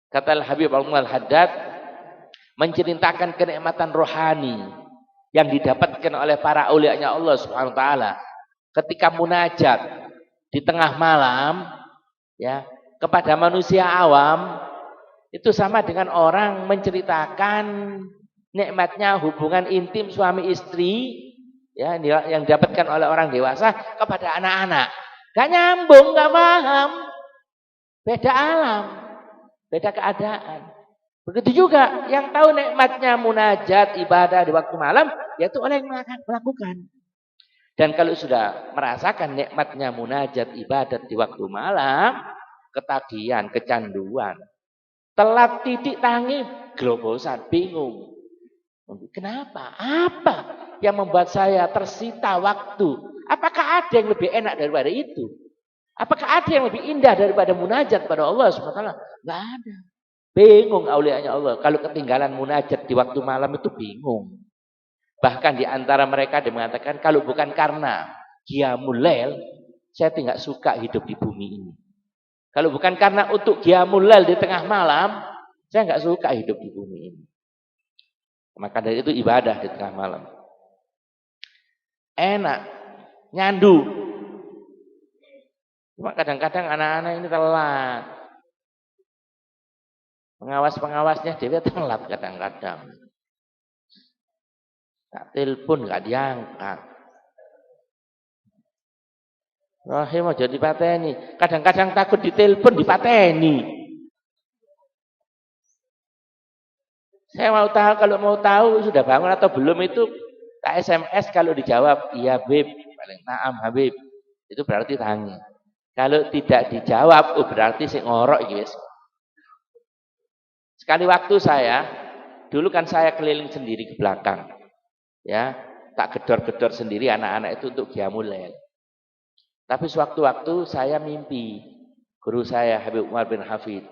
Kata Al-Habib Al-Haddad menceritakan kenikmatan rohani yang didapatkan oleh para aulianya Allah Subhanahu wa taala ketika munajat di tengah malam ya kepada manusia awam itu sama dengan orang menceritakan nikmatnya hubungan intim suami istri ya yang didapatkan oleh orang dewasa kepada anak-anak. Gak nyambung, gak paham. Beda alam, beda keadaan. Begitu juga yang tahu nikmatnya munajat ibadah di waktu malam yaitu orang yang melakukan. Dan kalau sudah merasakan nikmatnya munajat ibadat di waktu malam, ketagihan, kecanduan, telat titik tangi, gelobosan, bingung. Kenapa? Apa yang membuat saya tersita waktu? Apakah ada yang lebih enak daripada itu? Apakah ada yang lebih indah daripada munajat pada Allah SWT? Enggak ada. Bingung aulianya Allah. Kalau ketinggalan munajat di waktu malam itu bingung. Bahkan di antara mereka dia mengatakan kalau bukan karena qiyamul lail, saya tidak suka hidup di bumi ini. Kalau bukan karena untuk qiyamul lail di tengah malam, saya enggak suka hidup di bumi ini. Maka dari itu ibadah di tengah malam. Enak, nyandu. Cuma kadang-kadang anak-anak ini telat. Pengawas-pengawasnya dia telat kadang-kadang. Tak telepon nggak diangkat. Rahim mau jadi pateni. Kadang-kadang takut ditelepon dipateni. Saya mau tahu, kalau mau tahu sudah bangun atau belum itu tak SMS kalau dijawab iya Habib, paling naam Habib. Itu berarti tangi. Kalau tidak dijawab berarti si ngorok guys. Sekali waktu saya, dulu kan saya keliling sendiri ke belakang. Ya, tak gedor-gedor sendiri anak-anak itu untuk qiyamul lail. Tapi sewaktu-waktu saya mimpi guru saya Habib Umar bin Hafid.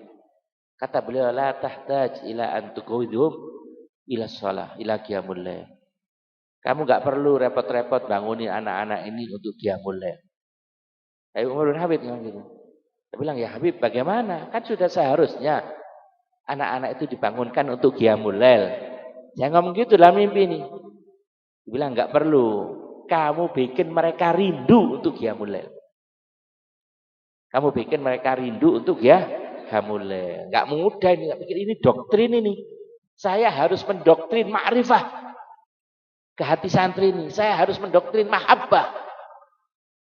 Kata beliau la tahtaj ila an tuqawidhum ila shalah ila qiyamul lail. Kamu enggak perlu repot-repot bangunin anak-anak ini untuk qiyamul lail. Habib Umar bin Hafid ngomong gitu. Dia bilang, "Ya Habib, bagaimana? Kan sudah seharusnya anak-anak itu dibangunkan untuk qiyamul lail." Saya ngomong gitu dalam mimpi nih. Dia bilang, "Enggak perlu. Kamu bikin mereka rindu untuk qiyamul lail." Kamu bikin mereka rindu untuk ya hamule. Enggak mudah ini, enggak pikir ini doktrin ini. Saya harus mendoktrin ma'rifah ke hati santri ini. Saya harus mendoktrin mahabbah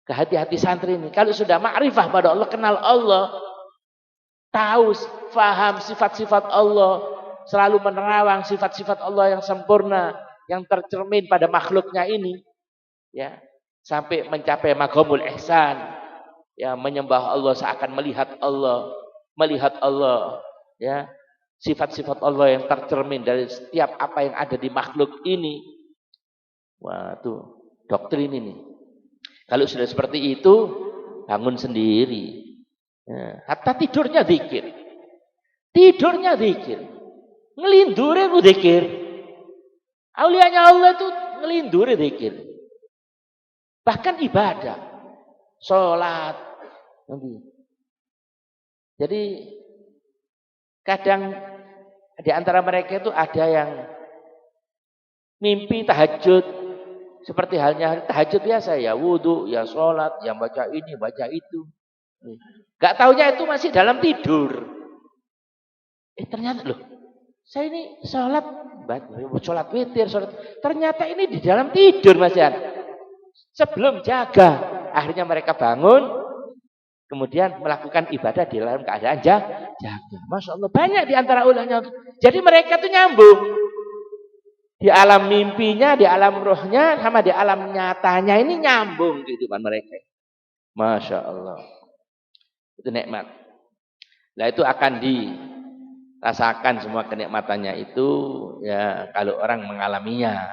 ke hati-hati santri ini. Kalau sudah ma'rifah pada Allah, kenal Allah, tahu, faham sifat-sifat Allah, selalu menerawang sifat-sifat Allah yang sempurna, yang tercermin pada makhluknya ini, ya, sampai mencapai maqamul ihsan, ya, menyembah Allah seakan melihat Allah, ya, sifat-sifat Allah yang tercermin dari setiap apa yang ada di makhluk ini. Wah, itu doktrin ini. Kalau sudah seperti itu, bangun sendiri. Ya, hatta tidurnya zikir. Tidurnya zikir. Ngelindure ku zikir. Aulianya Allah itu ngelindure zikir. Bahkan ibadah, sholat. Jadi kadang di antara mereka itu ada yang mimpi tahajud. Seperti halnya tahajud biasa, ya wudu, ya sholat, ya baca ini, baca itu. Gak taunya itu masih dalam tidur. Ternyata loh, saya ini sholat witir, ternyata ini di dalam tidur Mas Yan. Sebelum jaga, akhirnya mereka bangun, kemudian melakukan ibadah di dalam keadaan jaga. Masya Allah, banyak di antara ulama. Jadi mereka tuh nyambung. Di alam mimpinya, di alam rohnya, sama di alam nyatanya ini nyambung kehidupan mereka. Masya Allah. Itu nikmat. Nah itu akan dirasakan semua kenikmatannya itu ya kalau orang mengalaminya.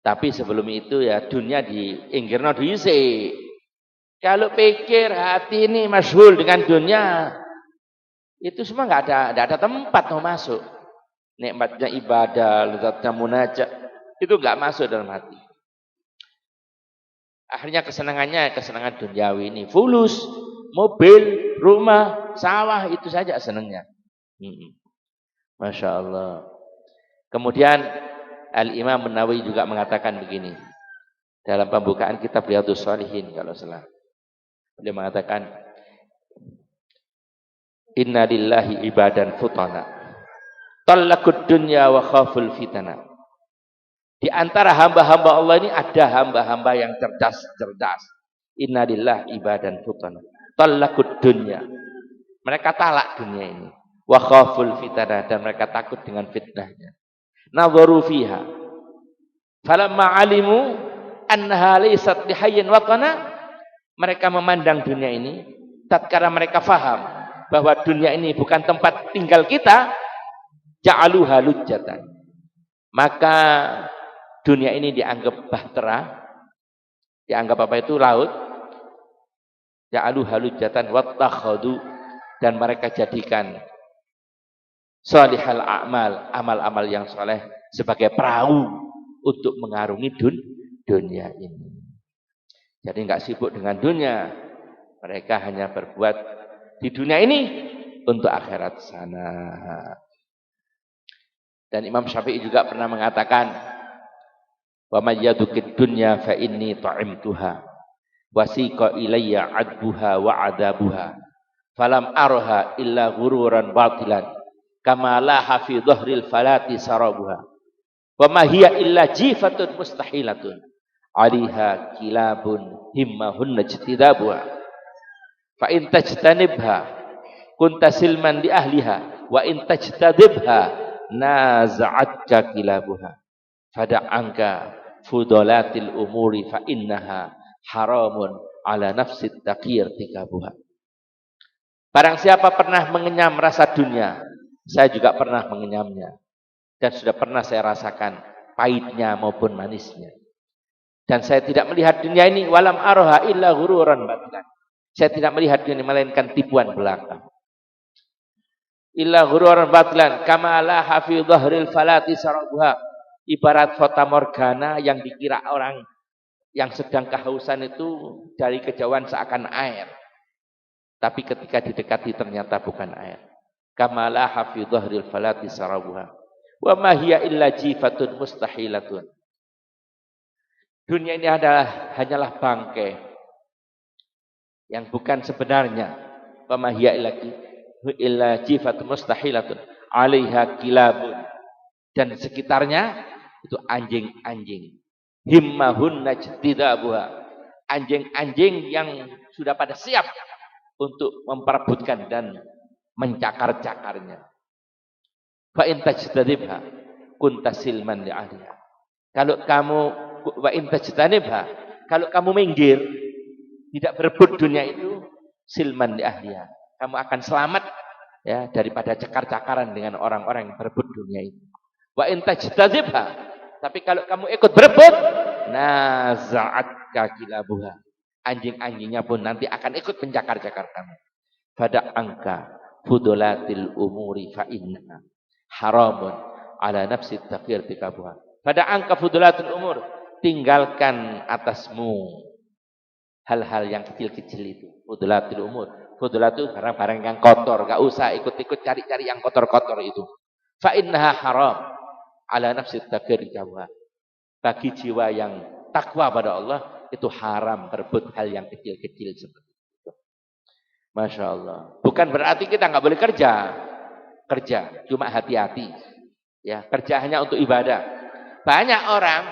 Tapi sebelum itu ya dunia diinggirno dhisik. Kalau pikir hati ini masyhur dengan dunia, itu semua nggak ada tempat mau masuk. Nikmatnya ibadah, lezatnya munajat, itu nggak masuk dalam hati. Akhirnya kesenangan duniawi ini. Fulus, mobil, rumah, sawah, itu saja senangnya. Masya Allah. Kemudian Al-Imam An-Nawawi juga mengatakan begini. Dalam pembukaan kitab Riyadhus Shalihin kalau salah. Dia mengatakan, Inna lillahi ibadan futana. Talakud dunya wa khaful fitana. Di antara hamba-hamba Allah ini ada hamba-hamba yang cerdas. Inna lillahi ibadan futana. Talakud dunya. Mereka talak dunia ini. Wa khaful fitana. Dan mereka takut dengan fitnahnya. Nadharu fiha. Falamma alimu annaha laysat lihayyin watana. Mereka memandang dunia ini. Tatkala mereka faham bahwa dunia ini bukan tempat tinggal kita. Ja'aluha lujjatan. Maka dunia ini dianggap bahtera. Dianggap apa itu? Laut. Ja'aluha lujjatan wattakhadu. Dan mereka jadikan salihal a'mal, amal-amal yang soleh sebagai perahu untuk mengarungi dunia ini. Jadi enggak sibuk dengan dunia. Mereka hanya berbuat di dunia ini untuk akhirat sana. Dan Imam Syafi'i juga pernah mengatakan, wa may yadukid dunya fa inni ta'imtuha wasiqa ilayya adbuha wa adabuha falam arha illa ghururan batilan kama la fi dhahril falati sarabuha wa ma hiya illa jifatun mustahilatun aliha kilabun himmahun najtidabuha fa in tajtanibha kunta silman li ahliha wa in tajtadibha naza'atka kilabuha fada'anka fudolatil umuri fa innaha haramun ala nafsit taqir tikabuha. Barang siapa pernah mengenyam rasa dunia, saya juga pernah mengenyamnya dan sudah pernah saya rasakan pahitnya maupun manisnya. Dan saya tidak melihat dunia ini walam aroha illa ghururan batilan. Saya tidak melihat dunia ini melainkan tipuan belaka. Illa ghururan batilan kama la fi dhahril falati sarabuha. Ibarat fata morgana yang dikira orang yang sedang kehausan itu dari kejauhan seakan air. Tapi ketika didekati ternyata bukan air. Kama la fi dhahril falati sarabuha. Wa ma hiya illa jifatun mustahilatun. Dunia ini hanyalah bangkai yang bukan sebenarnya. Wa ma hiya illa jifatun mustahilatun 'alaiha kilabun. Dan sekitarnya itu anjing-anjing. Himmahun najtidabuha. Anjing-anjing yang sudah pada siap untuk memperebutkan dan mencakar-cakarnya. Fa in tajtadibha kunta silman li ahliha. Kalau kamu wa in tajtanibha, kalau kamu minggir, tidak berebut dunia itu, silman li ahliha. Kamu akan selamat ya daripada cakar-cakaran dengan orang-orang yang berebut dunia itu. Wa in tajtadibha, tapi kalau kamu ikut berebut, naza'atka kilabuha. Anjing-anjingnya pun nanti akan ikut mencakar-cakar kamu. Pada angka fudulatil umuri fa inna haramun ala nafsi taqir tikabuha. Pada angka fudulatil umur, tinggalkan atasmu hal-hal yang kecil-kecil itu. Fudulatil umur, fudulat itu barang-barang yang kotor, enggak usah ikut-ikut cari-cari yang kotor-kotor itu. Fa innaha haram ala nafsi taqir tikabuha. Bagi jiwa yang takwa pada Allah itu haram berebut hal yang kecil-kecil seperti itu. Masya Allah. Bukan berarti kita nggak boleh kerja. Kerja, cuma hati-hati. Ya, kerja hanya untuk ibadah. Banyak orang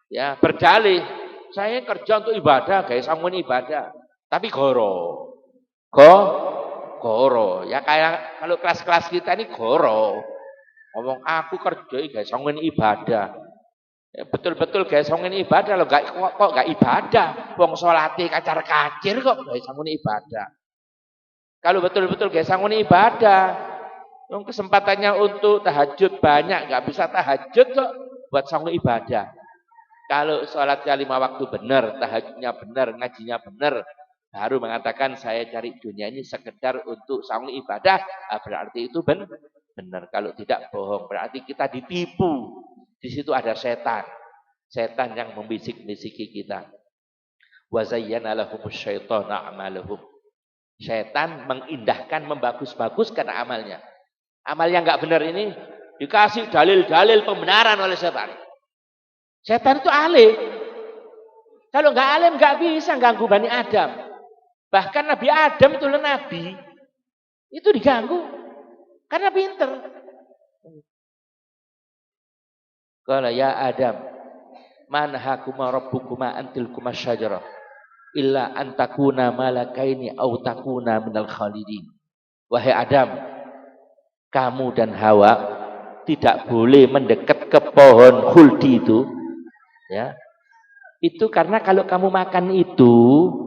ya berdalih, saya kerja untuk ibadah, guys, sanggup ibadah. Tapi goro. Goro. Ya kayak kalau kelas-kelas kita ini goro. Ngomong aku kerja guys, sanggup ibadah. Ya, betul-betul guys, sanggup ibadah loh, kok gak ibadah. Wong salate kacar-kacir kok guys, sanggup ibadah. Kalau betul-betul guys, sanggup ibadah. Yang kesempatannya untuk tahajud banyak, nggak bisa tahajud kok buat sanggup ibadah. Kalau sholatnya 5 waktu benar, tahajudnya benar, ngajinya benar, baru mengatakan saya cari dunia ini sekedar untuk sanggup ibadah, berarti itu benar. Kalau tidak bohong, berarti kita ditipu. Di situ ada setan. Setan yang membisik-bisiki kita. Wa zayyana lahumus syaitanu a'malahum. Setan mengindahkan, membagus-baguskan amalnya. Amal yang enggak benar ini dikasih dalil-dalil pembenaran oleh setan. Setan itu alim. Kalau enggak alim enggak bisa ganggu Bani Adam. Bahkan Nabi Adam itu nabi. Itu diganggu karena pinter. Qala ya Adam, man hakuma rabbukuma antilkuma syajarah illa an takuna malakaini aw takuna minal khalidin. Wahai Adam, kamu dan Hawa tidak boleh mendekat ke pohon khuldi itu, ya. Itu karena kalau kamu makan itu,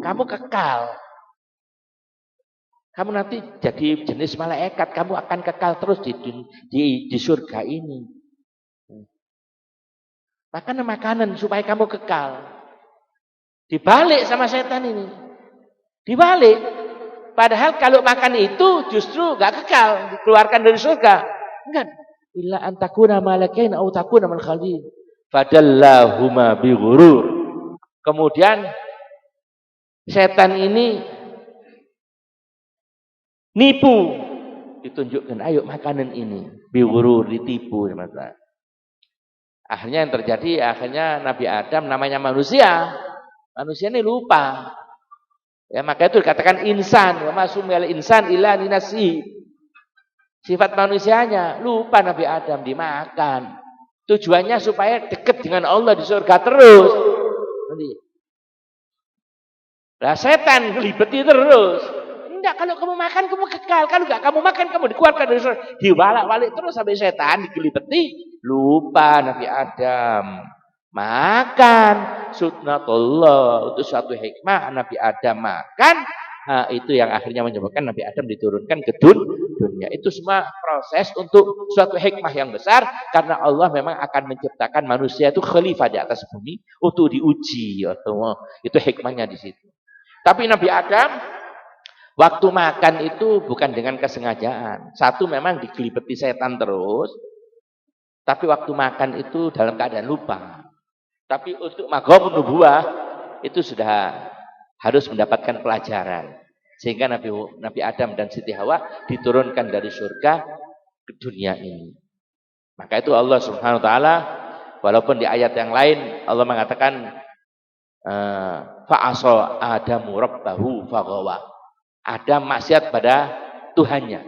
kamu kekal. Kamu nanti jadi jenis malaikat, kamu akan kekal terus di surga ini. Makan makanan supaya kamu kekal. Dibalik sama setan ini. Dibalik. Padahal kalau makan itu justru gak kekal. Dikeluarkan dari surga. Enggak. Illa antakuna malakain au takuna min khalid. Fadallahuma bighurur. Kemudian setan ini nipu. Ditunjukkan, ayo makanan ini. Bighurur, ditipu. Akhirnya yang terjadi, akhirnya Nabi Adam namanya manusia. Manusia ini lupa. Ya, maka itu dikatakan insan. Wa masumil insan illa ninasi. Sifat manusianya lupa Nabi Adam dimakan. Tujuannya supaya dekat dengan Allah di surga terus. Nah, setan gelibeti terus. Enggak, kalau kamu makan kamu kekal. Kalau enggak kamu makan kamu dikeluarkan dari surga. Diwalak-walik terus sampai setan digelibeti. Lupa Nabi Adam. Makan sunnatullah. Itu suatu hikmah Nabi Adam makan. Nah, itu yang akhirnya menyebabkan Nabi Adam diturunkan ke dunia. Itu semua proses untuk suatu hikmah yang besar. Karena Allah memang akan menciptakan manusia itu khalifah di atas bumi. Untuk diuji. Itu hikmahnya di situ. Tapi Nabi Adam waktu makan itu bukan dengan kesengajaan. Satu memang digelibeti setan terus. Tapi waktu makan itu dalam keadaan lupa. Tapi untuk maghamun nubuwah itu sudah harus mendapatkan pelajaran. Sehingga Nabi Adam dan Siti Hawa diturunkan dari surga ke dunia ini. Maka itu Allah Subhanahu wa taala walaupun di ayat yang lain Allah mengatakan Fa'asa Adamu rabbahu faghawa. Adam maksiat pada Tuhannya.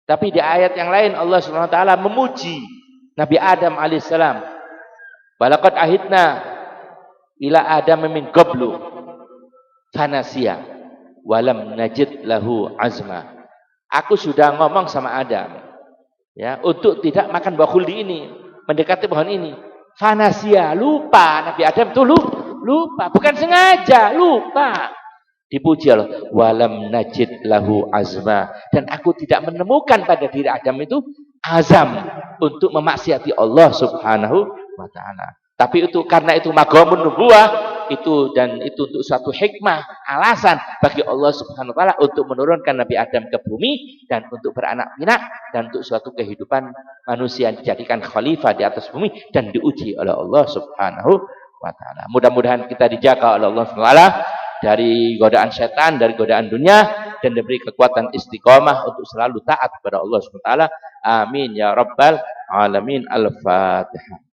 Tapi di ayat yang lain Allah Subhanahu wa taala memuji Nabi Adam alaihissalam. Walaqad ahidna ila Adam min qablu fanasiya walam najid lahu azma. Aku sudah ngomong sama Adam ya untuk tidak makan buah khuldi ini, mendekati pohon ini. Fanasiya, lupa. Nabi Adam itu lupa, bukan sengaja, lupa. Dipuji Allah, walam najid lahu azma, dan aku tidak menemukan pada diri Adam itu azam untuk memaksiati Allah Subhanahu wa taala. Tapi itu karena itu maqamun nubuwah itu, dan itu untuk suatu hikmah, alasan bagi Allah Subhanahu wa taala untuk menurunkan Nabi Adam ke bumi dan untuk beranak pinak dan untuk suatu kehidupan manusia yang dijadikan khalifah di atas bumi dan diuji oleh Allah Subhanahu wa taala. Mudah-mudahan kita dijaga oleh Allah Subhanahu wa taala dari godaan setan, dari godaan dunia, dan diberi kekuatan istiqomah untuk selalu taat kepada Allah Subhanahu wa taala. Amin ya rabbal alamin. Al-Fatihah.